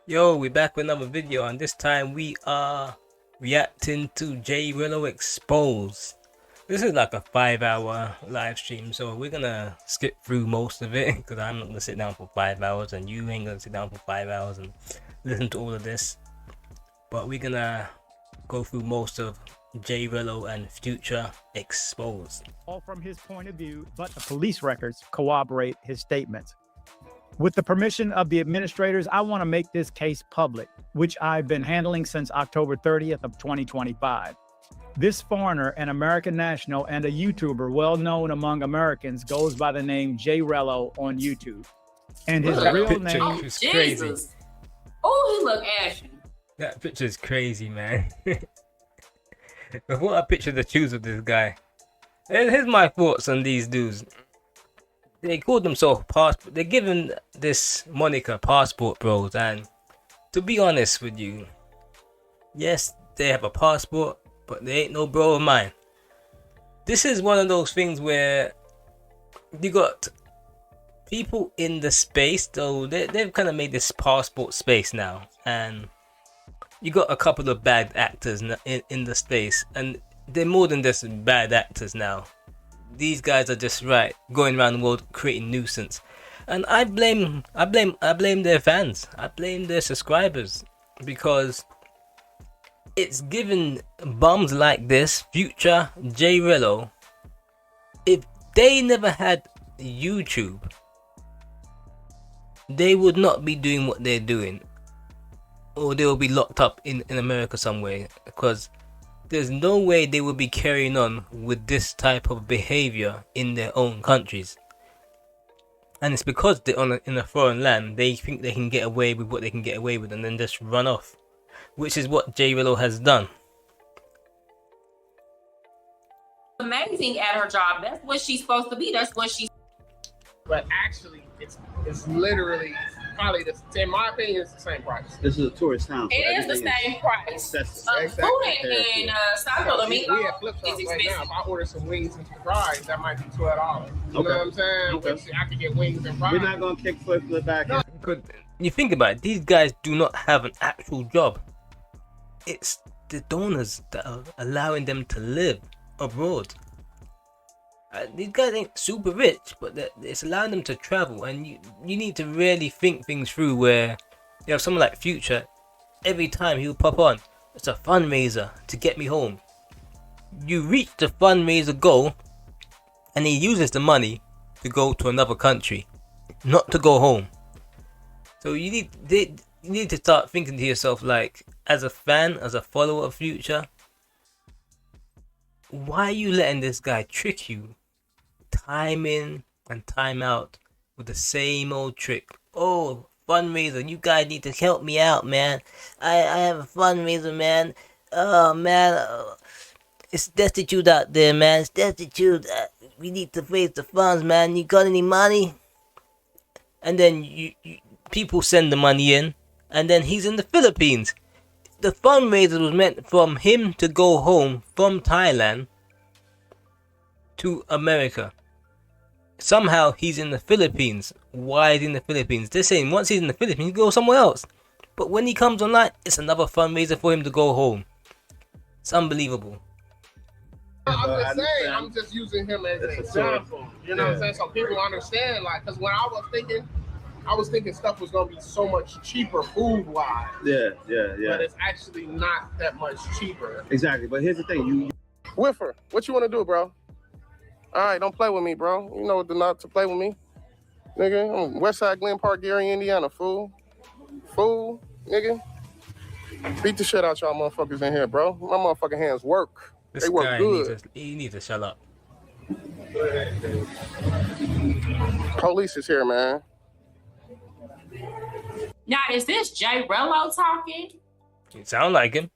Yo, we're back with another video, and this time we are reacting to J Rillo Exposed. This is like a 5-hour live stream, so we're gonna skip through most of it because I'm not gonna sit down for 5 hours, and you ain't gonna sit down for 5 hours and listen to all of this. But we're gonna go through most of J Rillo and Future Exposed. All from his point of view, but the police records corroborate his statements. With the permission of the administrators, I want to make this case public, which I've been handling since October 30th of 2025. This foreigner, an American national and a YouTuber well known among Americans, goes by the name J Rello on YouTube. And his real name is crazy. Oh, he look ashy. That picture's crazy, man. What a picture to choose of this guy. Here's my thoughts on these dudes. They called themselves passport. They're given this moniker passport bros, and to be honest with you, yes, they have a passport, but they ain't no bro of mine. This is one of those things where you got people in the space, though they've kind of made this passport space now, and you got a couple of bad actors in the space, and they're more than just bad actors now. These guys are just going around the world creating nuisance, and I blame their fans. I blame their subscribers, because it's given bums like this, Future, J Rillo. If they never had YouTube, they would not be doing what they're doing, or they will be locked up in America somewhere, because there's no way they will be carrying on with this type of behavior in their own countries. And it's because they're in a foreign land, they think they can get away with what they can get away with and then just run off, which is what J Rillo has done. Amazing at her job. That's what she's supposed to be. That's what she's. But actually, it's literally probably in my opinion, it's the same price. This is a tourist town. So it is the same price. That's Food in Santo Domingo we have flip flops right now. If I order some wings and some fries, that might be $12. You know what I'm saying? Okay. But I could get wings and fries. We're not gonna kick flip back. No. You think about it, these guys do not have an actual job. It's the donors that are allowing them to live abroad. These guys ain't super rich, but it's allowing them to travel, and you need to really think things through. Where you have someone like Future, every time he'll pop on, it's a fundraiser to get me home. You reach the fundraiser goal, and he uses the money to go to another country, not to go home. So you need to start thinking to yourself, like, as a fan, as a follower of Future, why are you letting this guy trick you time in and time out with the same old trick? Oh, fundraiser, you guys need to help me out, man. I have a fundraiser, man. Oh, man, it's destitute out there, man. It's destitute. We need to raise the funds, man. You got any money? And then people send the money in, and then he's in the Philippines. The fundraiser was meant from him to go home from Thailand to America. Somehow he's in the Philippines. Why is he in the Philippines? They're saying once he's in the Philippines, he go somewhere else. But when he comes online, it's another fundraiser for him to go home. It's unbelievable. I'm just saying, I'm just using him as an example. You know what I'm saying? So people understand, like, because when I was thinking stuff was gonna be so much cheaper food-wise. Yeah. But it's actually not that much cheaper. Exactly. But here's the thing, Whiffer, what you want to do, bro? All right, don't play with me, bro. You know not to play with me, nigga. I'm Westside Glen Park, Gary, Indiana, fool, nigga. Beat the shit out y'all motherfuckers in here, bro. My motherfucking hands work. This they work guy good. he needs to shut up. Police is here, man. Now, is this J Rello talking? You sound like him.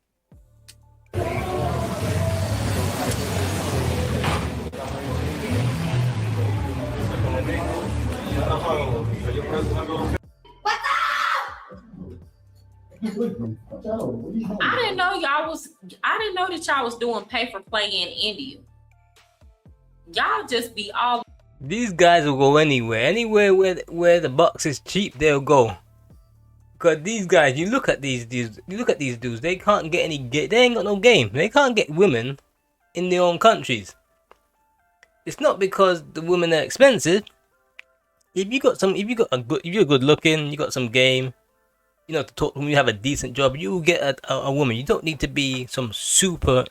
I didn't know that y'all was doing pay for play in India. Y'all just be all. These guys will go anywhere where the box is cheap. They'll go. Because these guys, you look at these dudes, they can't get they ain't got no game. They can't get women in their own countries. It's not because the women are expensive. If you're good looking, you got some game, you know, to talk, when you have a decent job, you get a woman. You don't need to be some super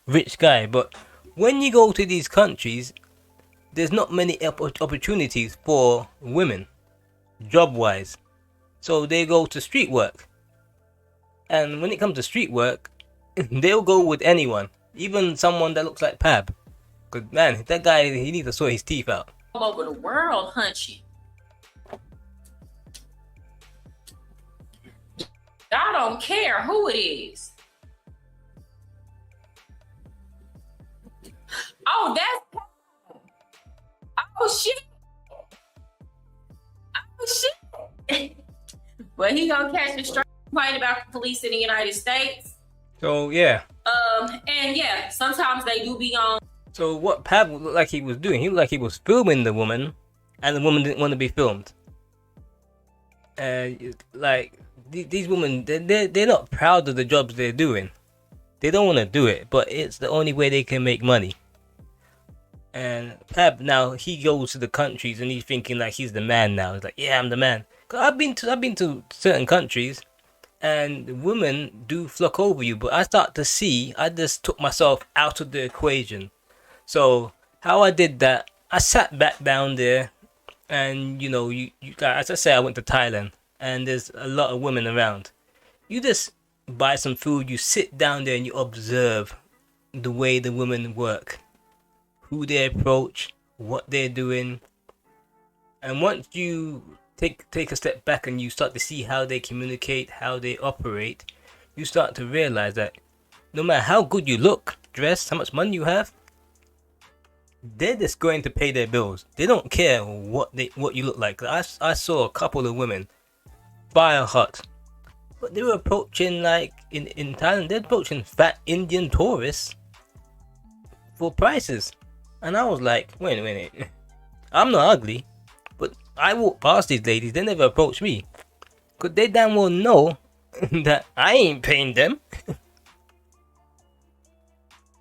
rich guy. But when you go to these countries, there's not many opportunities for women, job wise. So they go to street work. And when it comes to street work, they'll go with anyone, even someone that looks like Pab. Cause man, that guy, he needs to sort his teeth out. All over the world hunching. I don't care who it is. Oh, that's. Oh shit. Oh shit. Well, he gonna catch a straight complaint about the police in the United States. So yeah. And yeah, sometimes they do be on. So what Pab looked like he was doing, he looked like he was filming the woman, and the woman didn't want to be filmed. Like these women, they're not proud of the jobs they're doing. They don't want to do it, but it's the only way they can make money. And Pab now, he goes to the countries and he's thinking like he's the man now. He's like, yeah, I'm the man. Cause I've been to certain countries, and women do flock over you. But I just took myself out of the equation. So how I did that, I sat back down there, and you know, you as I say, I went to Thailand, and there's a lot of women around. You just buy some food, you sit down there, and you observe the way the women work, who they approach, what they're doing. And once you take a step back and you start to see how they communicate, how they operate, you start to realize that no matter how good you look, dress, how much money you have, they're just going to pay their bills. They don't care what you look like. I saw a couple of women fire hot, but they were approaching, like in Thailand, they're approaching fat Indian tourists for prices. And I was like, wait a minute, I'm not ugly, but I walk past these ladies, they never approach me. Cause they damn well know that I ain't paying them.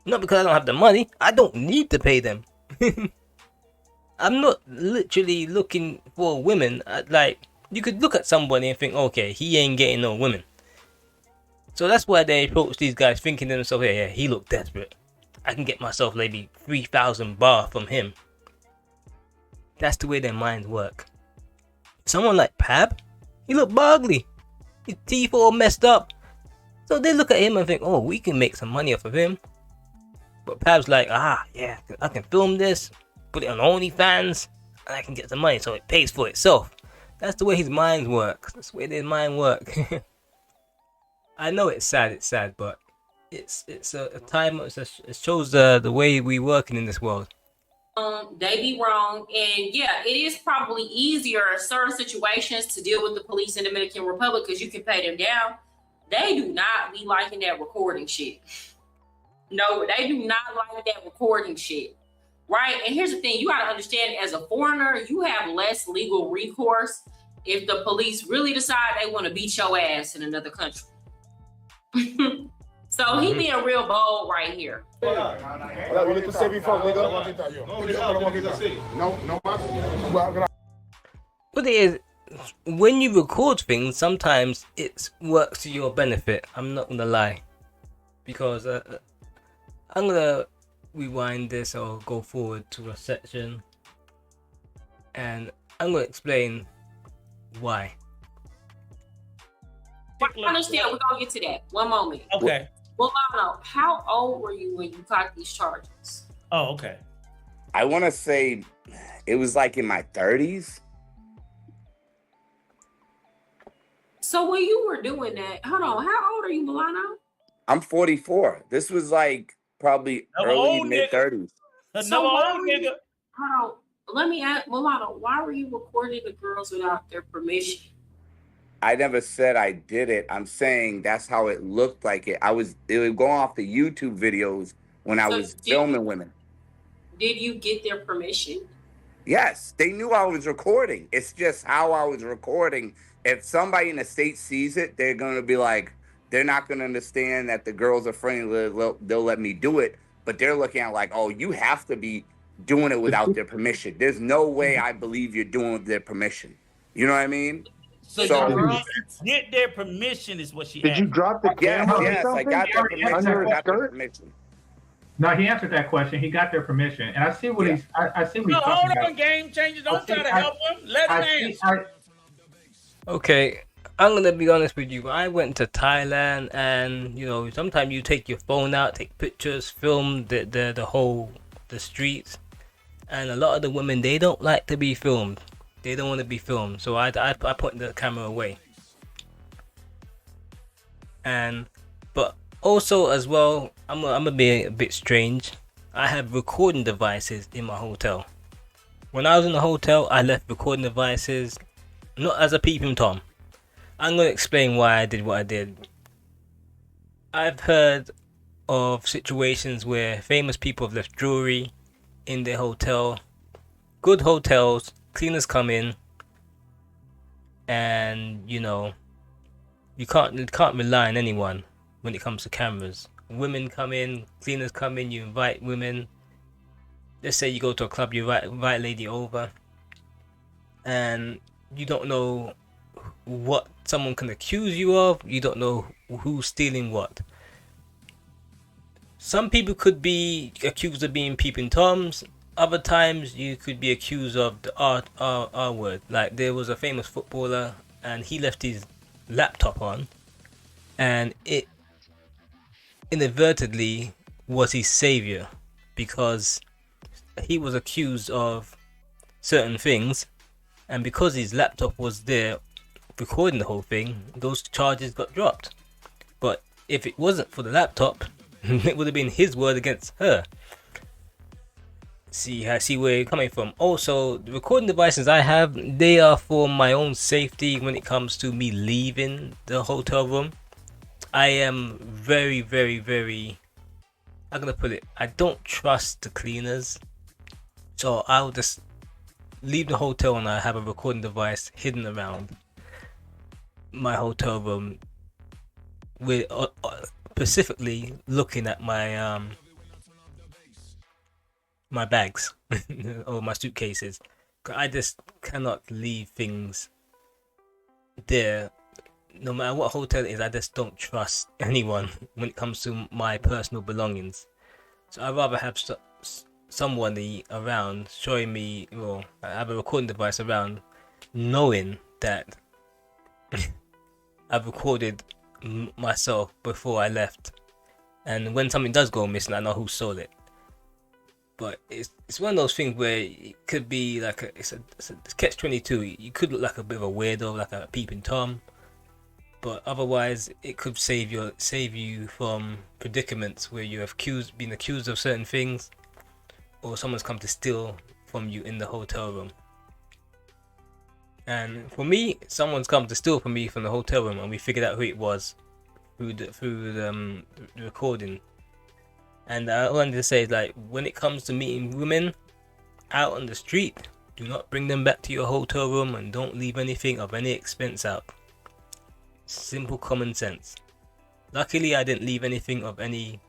Not because I don't have the money, I don't need to pay them. I'm not literally looking for women. Like, you could look at somebody and think, okay, he ain't getting no women. So that's why they approach these guys, thinking to themselves, yeah, he look desperate. I can get myself maybe 3,000 bar from him. That's the way their minds work. Someone like Pab, he look ugly. His teeth all messed up. So they look at him and think, oh, we can make some money off of him. But Pab's like, yeah, I can film this, put it on OnlyFans, and I can get some money, so it pays for itself. That's the way his mind works. That's the way their mind work. I know it's sad, but it's a time. It shows the way we working in this world. They be wrong, and yeah, it is probably easier in certain situations to deal with the police in Dominican Republic because you can pay them down. They do not be liking that recording shit. No, they do not like that recording shit, right? And here's the thing: you got to understand, as a foreigner, you have less legal recourse if the police really decide they want to beat your ass in another country. So he being real bold right here. But it is, when you record things, sometimes it works to your benefit. I'm not gonna lie, because I'm gonna rewind this or go forward to a section, and I'm gonna explain why. I understand. We're gonna get to that. One moment. Okay. Well, Lano, how old were you when you caught these charges? Oh, okay. I want to say it was like in my 30s. So when you were doing that, hold on, how old are you, Milano? I'm 44. This was like probably Another early old mid-30s. Another why old were you- nigga. Hold on. Let me ask Milano, why were you recording the girls without their permission? I never said I did it. I'm saying that's how it looked like it. It would go off the YouTube videos when I So was filming women. Did you get their permission? Yes, they knew I was recording. It's just how I was recording If somebody in the state sees it, they're gonna be like, they're not gonna understand that the girls are friendly. They'll let me do it, but they're looking at like, oh, you have to be doing it without their permission. There's no way I believe you're doing it with their permission. You know what I mean? So So- the girl get their permission is what she Did you asked. drop the Yes, camera or yes, I something? got their permission. Under I his got their skirt? permission. No, he answered that question. He got their permission, and I see what Yeah. I see what No, he's hold talking on, about. game changer. Don't try to help him. Let I him see, answer. Okay, I'm gonna be honest with you. I went to Thailand, and you know, sometimes you take your phone out, take pictures, film the streets, and a lot of the women, they don't like to be filmed. They don't want to be filmed, so I put the camera away. But also as well, I'm gonna be a bit strange. I have recording devices in my hotel. When I was in the hotel, I left recording devices, not as a peeping Tom. I'm gonna explain why I did what I did. I've heard of situations where famous people have left jewelry in their hotel. Good hotels, cleaners come in, and you know, you can't rely on anyone when it comes to cameras. Women come in, cleaners come in, you invite women. Let's say you go to a club, you invite a lady over, and you don't know what someone can accuse you of. You don't know who's stealing what. Some people could be accused of being peeping toms. Other times you could be accused of the R word. Like there was a famous footballer, and he left his laptop on, and it inadvertently was his savior, because he was accused of certain things, and because his laptop was there recording the whole thing, those charges got dropped. But if it wasn't for the laptop, it would have been his word against her. I see where you're coming from. Also, the recording devices I have, they are for my own safety when it comes to me leaving the hotel room. I am very, very, very, I'm gonna put it, I don't trust the cleaners. So I'll just leave the hotel and I have a recording device hidden around my hotel room, with specifically looking at my my bags or my suitcases. I just cannot leave things there. No matter what hotel it is, I just don't trust anyone when it comes to my personal belongings. So I'd rather have somebody around showing me, well, I have a recording device around, knowing that I've recorded myself before I left, and when something does go missing, I know who stole it. But it's one of those things where it could be like it's catch-22. You could look like a bit of a weirdo, like a peeping Tom, but otherwise it could save you from predicaments where you have been accused of certain things, or someone's come to steal from you in the hotel room. And for me, someone's come to steal from me from the hotel room, and we figured out who it was through the recording. And all I need to say is, like, when it comes to meeting women out on the street, do not bring them back to your hotel room, and don't leave anything of any expense out. Simple common sense. Luckily, I didn't leave anything of any,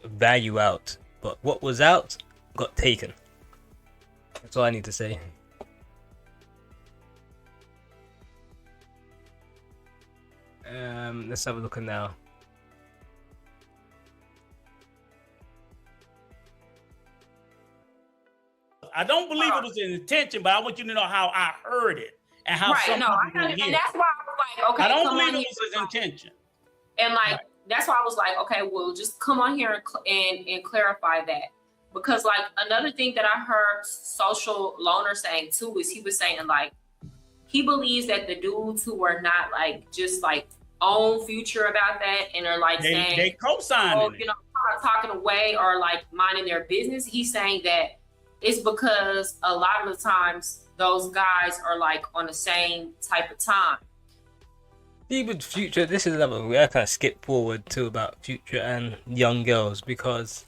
value out. But what was out got taken. That's all I need to say. Let's have a look at now. I don't believe it was an intention, but I want you to know how I heard it and how some people will hear and it. that's why I was like, okay, I don't come believe on it was his intention. And like that's why I was like, okay, well, just come on here and clarify that, because like another thing that I heard Social Loner saying too is he was saying like he believes that the dudes who are not like just like own Future about that and are like saying They co-signed it. Talking away or like minding their business. He's saying that it's because a lot of the times those guys are like on the same type of time. See, with Future, this is another way I kind of skip forward to about Future and young girls, because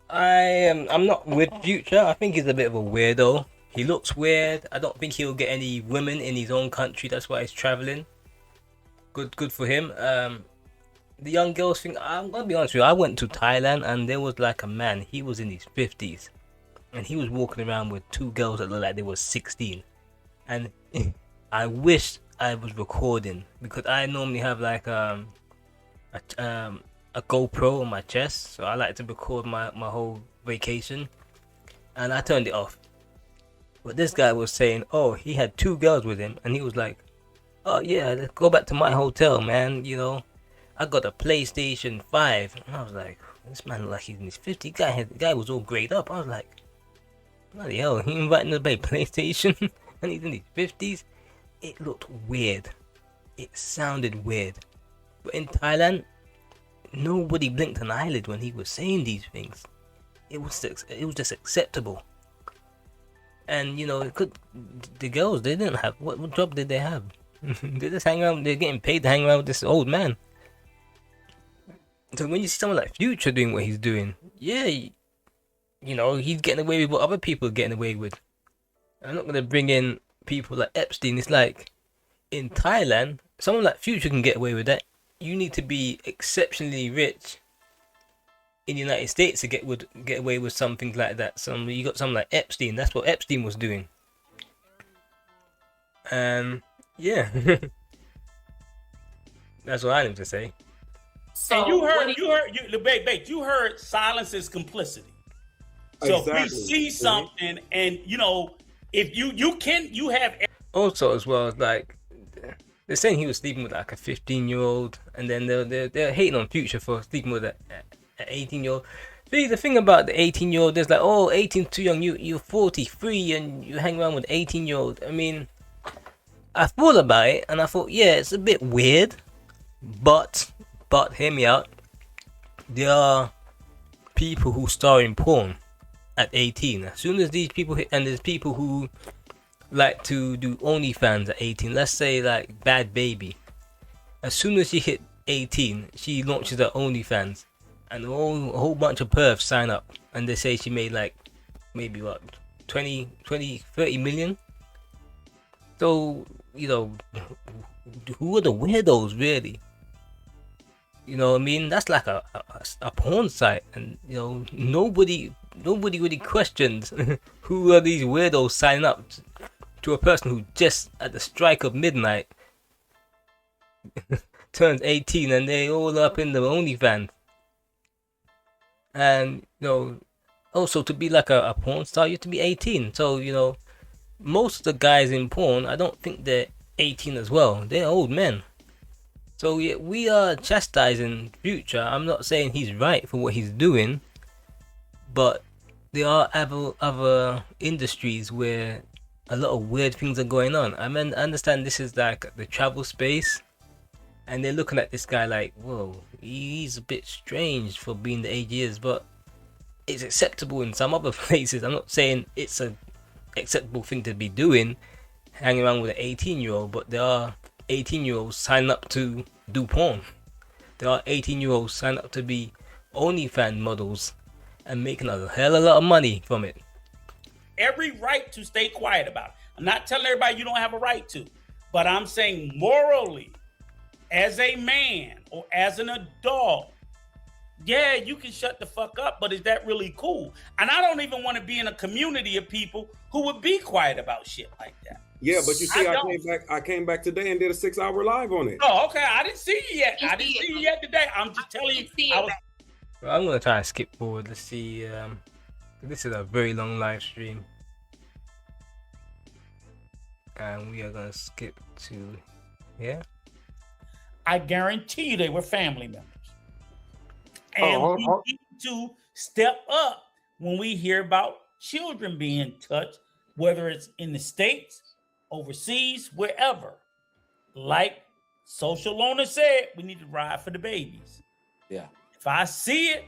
I'm not with Future. I think he's a bit of a weirdo. He looks weird. I don't think he'll get any women in his own country. That's why he's traveling. Good for him. The young girls thing, I'm gonna be honest with you. I went to Thailand and there was like a man. He was in his 50s, and he was walking around with two girls that looked like they were 16. And I wish I was recording, because I normally have like a GoPro on my chest, so I like to record my whole vacation, and I turned it off. But this guy was saying, oh, he had two girls with him, and he was like, oh yeah, let's go back to my hotel, man. You know, I got a PlayStation 5. And I was like, this man looked like he's in his 50s. The guy was all grayed up. I was like, bloody hell, he inviting to play PlayStation and he's in his 50s? It looked weird. It sounded weird. But in Thailand, nobody blinked an eyelid when he was saying these things. It was just acceptable. And you know, the girls, they didn't have, what job did they have? They just hang around. They're getting paid to hang around with this old man. So when you see someone like Future doing what he's doing, yeah, you know, he's getting away with what other people are getting away with. I'm not gonna bring in people like Epstein. It's like in Thailand, someone like Future can get away with that. You need to be exceptionally rich in the United States to get away with something like that. You got someone like Epstein. That's what Epstein was doing. Yeah. That's what I need to say. So and you heard silence is complicity. So Exactly. if we see something, and you know, if you have Also, as well, like they're saying he was sleeping with like a 15-year-old, and then they're hating on Future for sleeping with an 18-year-old. The thing about the 18-year-old, there's like, oh, 18's too young. You're 43 and you hang around with 18-year-old. I mean, I thought about it and I thought, yeah, it's a bit weird, but hear me out. There are people who star in porn at 18. As soon as these people hit, and there's people who like to do OnlyFans at 18. Let's say like Bad Baby. As soon as she hit 18, she launches her OnlyFans, and a whole bunch of pervs sign up, and they say she made like maybe what 20, 30 million. So, you know, who are the weirdos really? You know what I mean? That's like a porn site, and you know, nobody really questions who are these weirdos signing up to a person who just at the strike of midnight turns 18 and they all up in the OnlyFans. And you know, also to be like a porn star, you have to be 18. So you know, most of the guys in porn, I don't think they're 18 as well. They're old men. So yeah, we are chastising Future. I'm not saying he's right for what he's doing, but there are other industries where a lot of weird things are going on. I mean, I understand this is like the travel space, and they're looking at this guy like, whoa, he's a bit strange for being the age he is, but it's acceptable in some other places. I'm not saying it's a acceptable thing to be doing, hanging around with an 18-year-old, but there are 18-year-olds sign up to do porn. There are 18-year-olds sign up to be OnlyFans models and making a hell of a lot of money from it. every right to stay quiet about it. I'm not telling everybody you don't have a right to, but I'm saying morally, as a man or as an adult, yeah, you can shut the fuck up, but is that really cool? And I don't even want to be in a community of people who would be quiet about shit like that. Yeah, but you see, I came back today and did a 6-hour live on it. Oh, okay. I didn't see you yet. I didn't see you yet today. I'm just telling you. Well, I'm gonna try and skip forward. Let's see. This is a very long live stream, and we are gonna skip to here. I guarantee you they were family members. And we need to step up when we hear about children being touched, whether it's in the States, overseas, wherever. Like Social Loner said, we need to ride for the babies. Yeah. If I see it,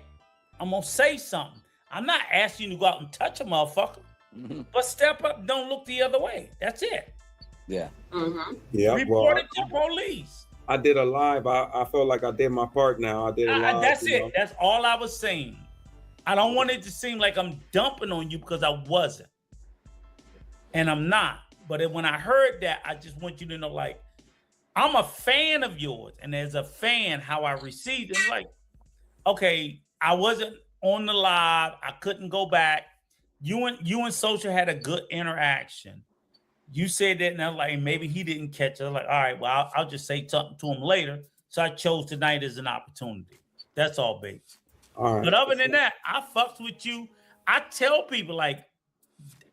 I'm going to say something. I'm not asking you to go out and touch a motherfucker, but step up, don't look the other way. That's it. Yeah. Mm-hmm. Yeah. Report it to police. I did a live. I felt like I did my part now. I did a live. That's it. Know? That's all I was saying. I don't want it to seem like I'm dumping on you because I wasn't. and I'm not. But when I heard that, I just want you to know, like, I'm a fan of yours, and as a fan, how I received it, like, okay, I wasn't on the live, I couldn't go back. You and Social had a good interaction. You said that, and I was like, maybe he didn't catch it. I was like, all right, well, I'll just say something to him later. So I chose tonight as an opportunity. That's all, babes. All right. But other than that, I fucks with you. I tell people, like,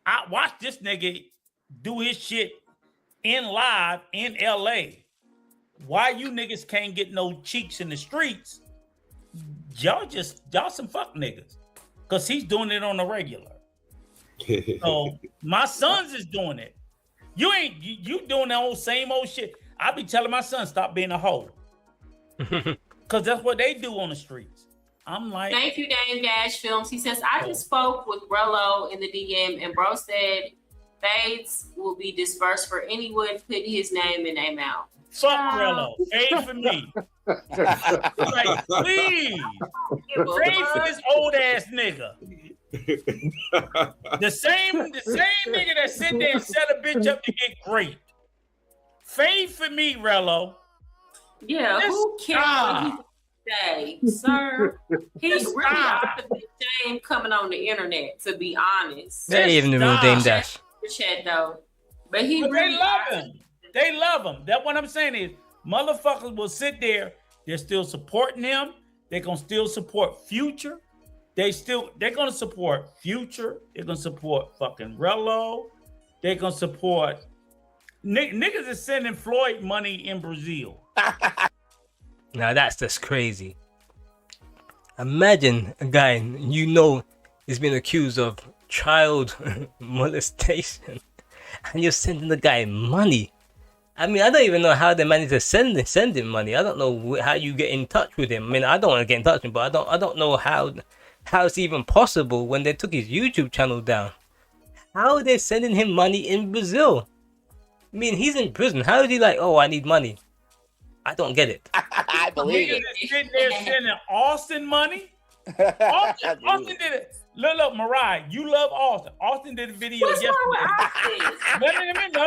I watch this nigga do his shit in live in LA. Why you niggas can't get no cheeks in the streets? Y'all some fuck niggas. Cause he's doing it on the regular. So my sons is doing it. You doing that old same old shit. I be telling my son, stop being a hoe. Cause that's what they do on the streets. I'm like, thank you, Dame Dash Films. He says, I just spoke with Rello in the DM, and bro said fades will be dispersed for anyone putting his name in their mouth. fuck Rello. Fade for me. Like, please. Fade for this old ass nigga. The same nigga that sit there and set a bitch up to get great. Fade for me, Rello. Yeah, who cares what he say, sir? He's really off the shame coming on the internet, to be honest. They even the real Dame Dash. Chat though, but he But really they love him. They love him. That's what I'm saying is motherfuckers will sit there. They're still supporting him. They're gonna still support Future. They're gonna support Future. They're gonna support fucking Rello. They're gonna support niggas is sending Floyd money in Brazil. Now that's just crazy. Imagine a guy is being accused of child molestation, and you're sending the guy money. I mean, I don't even know how they managed to send him money. I don't know how you get in touch with him. I mean, I don't want to get in touch with him, but I don't know how it's even possible when they took his YouTube channel down. How are they sending him money in Brazil? I mean, he's in prison. How is he like, oh, I need money? I don't get it. I believe it. Niggas is sitting there sending Austin money. Austin did it. Look, Mariah, you love Austin. Austin did a video yesterday.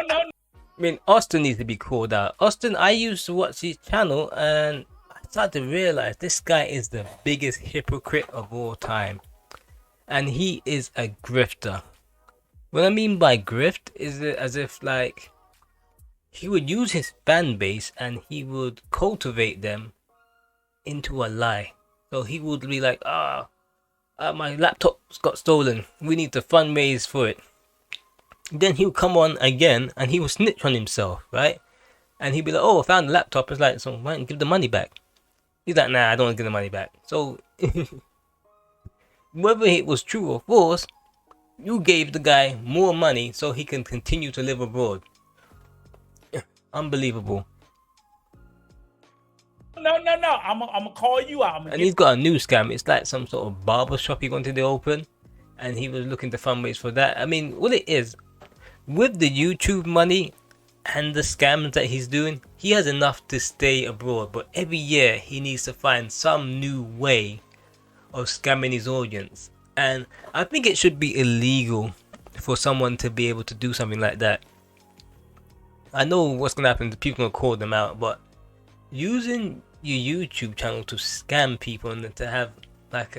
No. I mean, Austin needs to be called out. Austin, I used to watch his channel and I started to realize this guy is the biggest hypocrite of all time. And he is a grifter. What I mean by grift is as if like he would use his fan base and he would cultivate them into a lie. So he would be like, my laptop's got stolen. We need to fundraise for it. Then he'll come on again and he will snitch on himself, right? And he'll be like, oh, I found the laptop. It's like, so why don't you give the money back? He's like, nah, I don't want to give the money back. So whether it was true or false, you gave the guy more money so he can continue to live abroad. Unbelievable. No. I'm gonna call you out. And he's got a new scam. It's like some sort of barber shop he wanted to open, and he was looking to fundraise for that. I mean, what it is, with the YouTube money and the scams that he's doing, he has enough to stay abroad. But every year he needs to find some new way of scamming his audience. And I think it should be illegal for someone to be able to do something like that. I know what's gonna happen. People are gonna call them out, but using your YouTube channel to scam people and to have like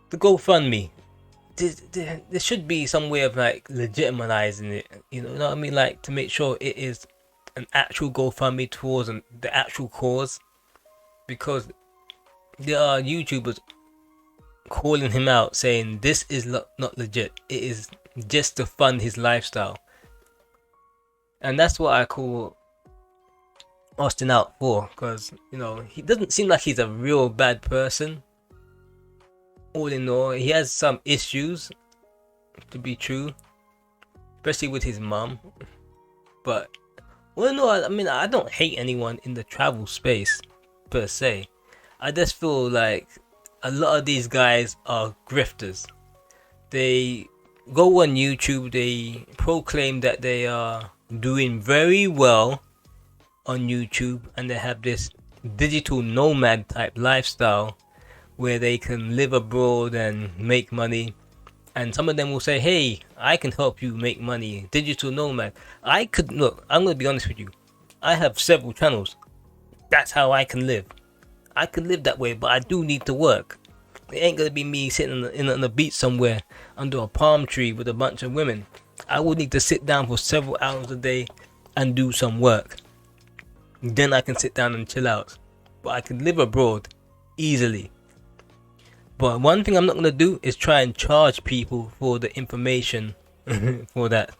the GoFundMe, there should be some way of like legitimizing it. You know what I mean? Like to make sure it is an actual GoFundMe towards the actual cause, because there are YouTubers calling him out saying this is not legit. It is just to fund his lifestyle. And that's what I call Austin out for, because he doesn't seem like he's a real bad person. All in all, he has some issues, to be true, especially with his mum. But well, no, I mean, I don't hate anyone in the travel space per se. I just feel like a lot of these guys are grifters. They go on YouTube, they proclaim that they are doing very well on YouTube, and they have this digital nomad type lifestyle where they can live abroad and make money And some of them will say, hey, I can help you make money, digital nomad. I could, look, I'm going to be honest with you. I have several channels. That's how I can live. I could live that way, but I do need to work. It ain't going to be me sitting on the beach somewhere under a palm tree with a bunch of women. I would need to sit down for several hours a day and do some work. Then I can sit down and chill out. But I can live abroad easily. But one thing I'm not going to do is try and charge people for the information for that.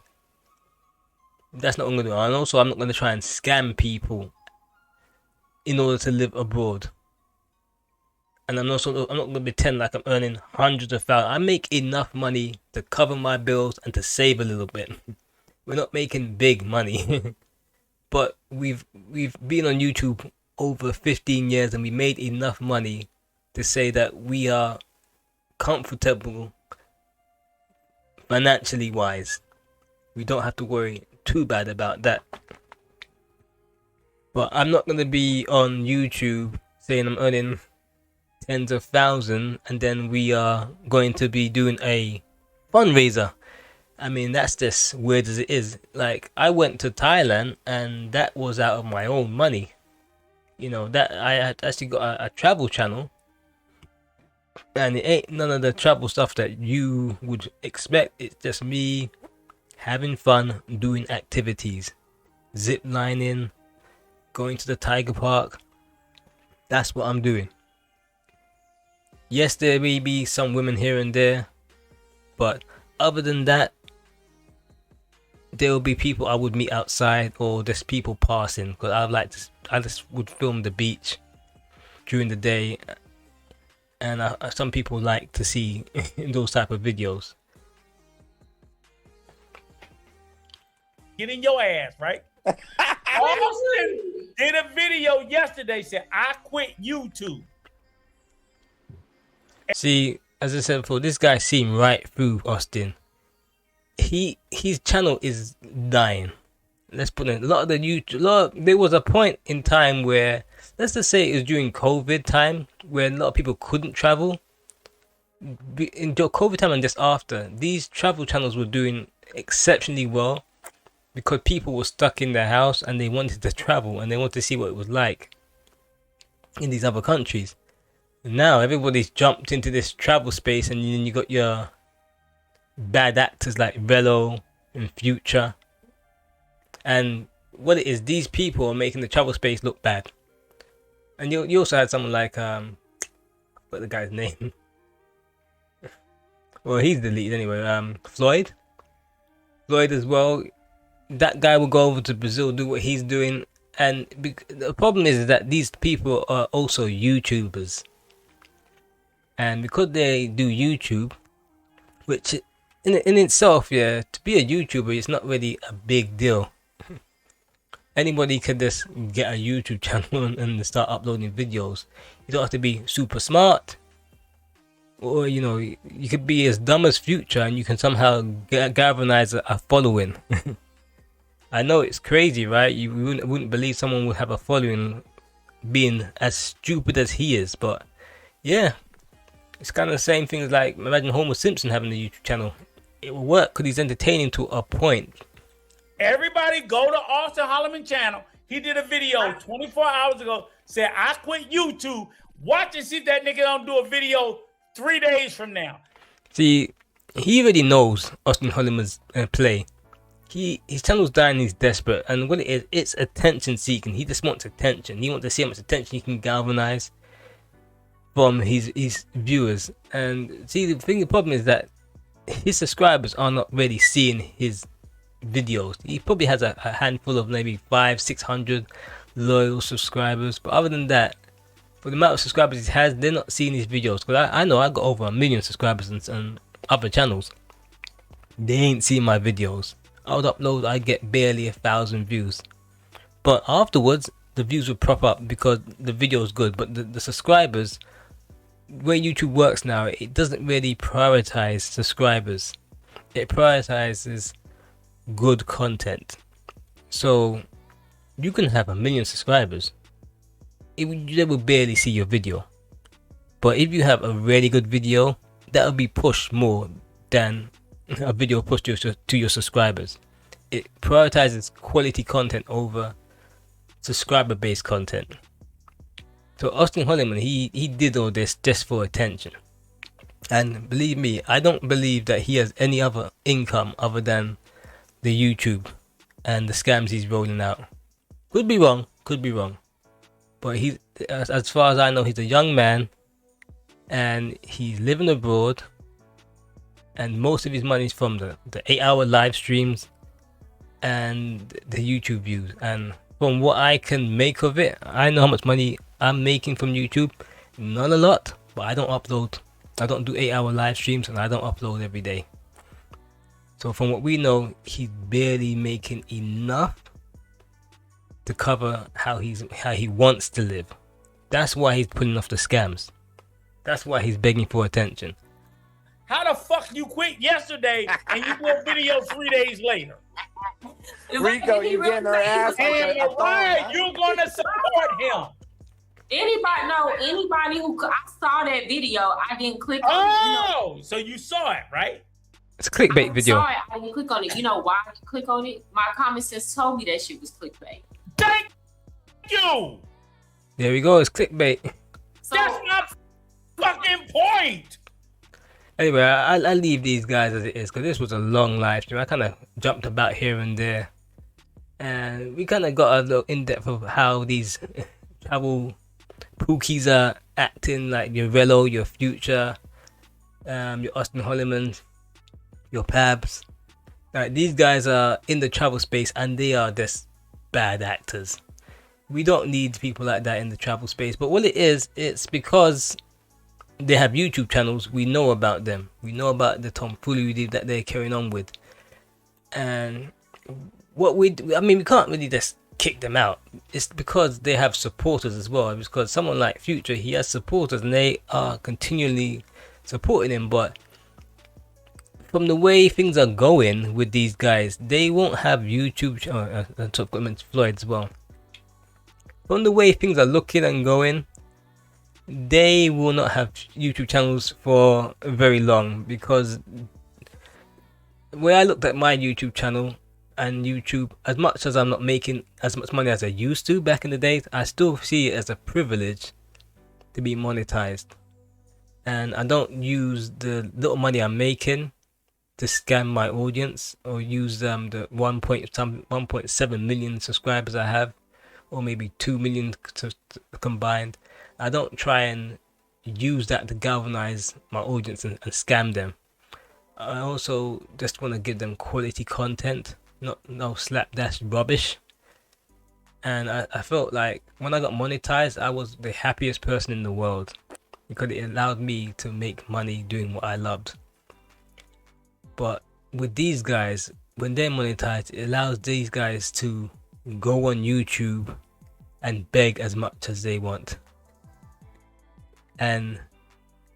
That's not what I'm going to do. And also I'm not going to try and scam people in order to live abroad. And I'm not going to pretend like I'm earning hundreds of thousands. I make enough money to cover my bills and to save a little bit. We're not making big money. But we've been on YouTube over 15 years and we made enough money to say that we are comfortable financially wise. We don't have to worry too bad about that. But I'm not going to be on YouTube saying I'm earning tens of thousands and then we are going to be doing a fundraiser. I mean, that's just weird as it is. Like, I went to Thailand and that was out of my own money. You know, that I had actually got a travel channel. And it ain't none of the travel stuff that you would expect. It's just me having fun, doing activities. Zip lining, going to the tiger park. That's what I'm doing. Yes, there may be some women here and there. But other than that, there will be people I would meet outside or just people passing. Because I just would film the beach during the day. And some people like to see those type of videos. Get in your ass, right? Austin did a video yesterday, said, I quit YouTube. See, as I said before, this guy seen right through Austin. His channel is dying. Let's put it, there was a point in time where, let's just say it was during COVID time, where a lot of people couldn't travel. In COVID time and just after, these travel channels were doing exceptionally well because people were stuck in their house and they wanted to travel and they wanted to see what it was like in these other countries. Now everybody's jumped into this travel space, and then you got your bad actors like Velo and Future. And what it is, these people are making the travel space look bad. And you also had someone like what the guy's name? Well, he's deleted anyway. Floyd as well. That guy will go over to Brazil, do what he's doing, and the problem is that these people are also YouTubers. And because they do YouTube, which in itself, yeah, to be a YouTuber, it's not really a big deal. Anybody can just get a YouTube channel and start uploading videos. You don't have to be super smart, or you know, you could be as dumb as Future and you can somehow galvanize a following. I know it's crazy, right? You wouldn't believe someone would have a following being as stupid as he is, but yeah, it's kind of the same thing as, like, imagine Homer Simpson having a YouTube channel. It will work because he's entertaining to a point. Everybody go to Austin Holloman channel. He did a video 24 hours ago, said, I quit YouTube. Watch and see if that nigga don't do a video 3 days from now. See, he already knows Austin Holloman's play. His channel's dying, he's desperate. And what it is, it's attention seeking. He just wants attention. He wants to see how much attention he can galvanize from his viewers. And see, the problem is that his subscribers are not really seeing his videos. He probably has a handful of maybe 500-600 loyal subscribers, but other than that, for the amount of subscribers he has, they're not seeing his videos. Because I know I got over 1 million subscribers on other channels. They ain't seen my videos. I would upload, I get barely 1,000 views, but afterwards the views would prop up because the video is good. But the subscribers, where YouTube works now, it doesn't really prioritize subscribers. It prioritizes good content. So you can have 1 million subscribers, they will barely see your video. But if you have a really good video, that will be pushed more than a video pushed to your subscribers. It prioritizes quality content over subscriber-based content. So Austin Holliman, he did all this just for attention. And believe me, I don't believe that he has any other income other than the YouTube and the scams he's rolling out. Could be wrong. But he's, as far as I know, he's a young man and he's living abroad. And most of his money is from the 8-hour live streams and the YouTube views. And from what I can make of it, I know how much money I'm making from YouTube. Not a lot, but I don't upload. I don't do 8-hour live streams and I don't upload every day. So from what we know, he's barely making enough to cover how he wants to live. That's why he's pulling off the scams. That's why he's begging for attention. How the fuck you quit yesterday and you do a video 3 days later? Rico, you getting her ass. And why you gonna support him? Anybody who I saw that video, I didn't click on Oh, so you saw it, right? It's a clickbait video. Sorry, I didn't click on it. You know why I didn't click on it? My common sense told me that shit was clickbait. Thank you. There we go. It's clickbait. So, That's my fucking point. Anyway, I'll leave these guys as it is because this was a long live stream. I kind of jumped about here and there, and we kind of got a little in depth of how these travel pookies are acting, like your Relo, your Future, your Austin Holliman, your Pabs. Like, these guys are in the travel space and they are just bad actors. We don't need people like that in the travel space. But what it is, it's because they have YouTube channels. We know about them. We know about the tomfoolery that they're carrying on with. And we can't really just kick them out. It's because they have supporters as well. It's because someone like Future, he has supporters and they are continually supporting him. But from the way things are going with these guys, they won't have YouTube. Floyd as well. From the way things are looking and going, they will not have YouTube channels for very long, because when I looked at my YouTube channel and YouTube, as much as I'm not making as much money as I used to back in the days, I still see it as a privilege to be monetized. And I don't use the little money I'm making to scam my audience or use the 1.7 million subscribers I have, or maybe 2 million combined. I don't try and use that to galvanize my audience and scam them. I also just want to give them quality content, not no slapdash rubbish. And I felt like when I got monetized, I was the happiest person in the world, because it allowed me to make money doing what I loved. But with these guys, when they're monetized, it allows these guys to go on YouTube and beg as much as they want. And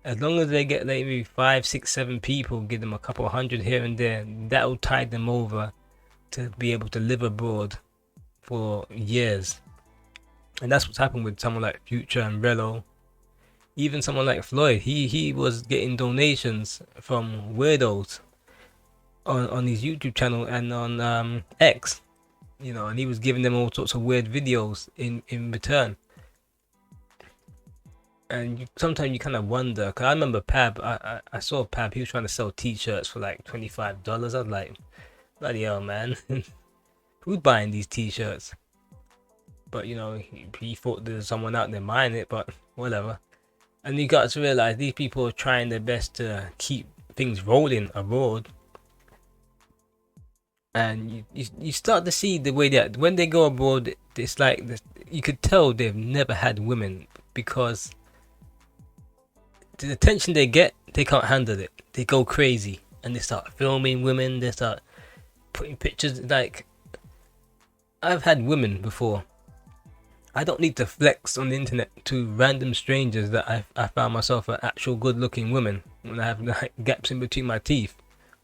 as long as they get like maybe 5, 6, 7 people, give them a couple hundred here and there, that will tide them over to be able to live abroad for years. And that's what's happened with someone like Future and Relo. Even someone like Floyd, he was getting donations from weirdos on his YouTube channel and on X, you know, and he was giving them all sorts of weird videos in return. And sometimes you kind of wonder, because I remember Pab, I saw Pab, he was trying to sell t-shirts for like $25. I was like, bloody hell, man. Who's buying these t-shirts? But, you know, he thought there was someone out there buying it, but whatever. And you got to realize these people are trying their best to keep things rolling abroad. And you start to see the way that when they go abroad, it's like you could tell they've never had women, because the attention they get, they can't handle it. They go crazy and they start filming women. They start putting pictures. Like, I've had women before. I don't need to flex on the internet to random strangers that I found myself an actual good-looking woman when I have like gaps in between my teeth.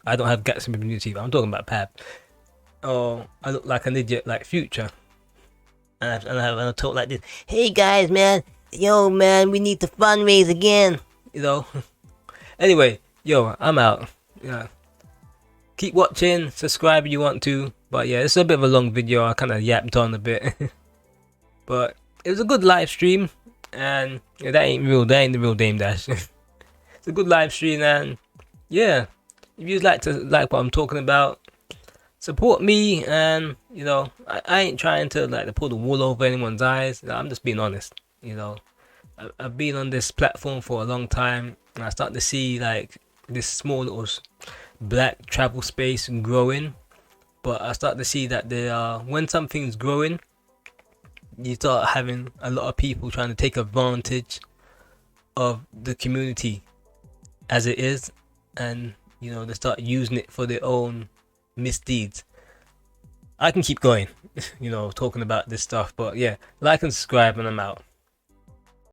I don't have gaps in between my teeth. I'm talking about Pab. Or I look like an idiot like Future. And I talk like this. Hey guys, man. Yo, man, we need to fundraise again. You know. Anyway, yo, I'm out. yeah, keep watching, subscribe if you want to. But yeah, it's a bit of a long video. I kind of yapped on a bit, but it was a good live stream. And yeah, that ain't the real Dame Dash. It's a good live stream, and yeah, if you'd like what I'm talking about, support me. And you know, I ain't trying to like to pull the wool over anyone's eyes. I'm just being honest. You know, I've been on this platform for a long time, and I start to see like this small little black travel space growing. But I start to see that when something's growing, you start having a lot of people trying to take advantage of the community as it is, and you know, they start using it for their own misdeeds. I can keep going, you know, talking about this stuff, but yeah, like and subscribe, and I'm out.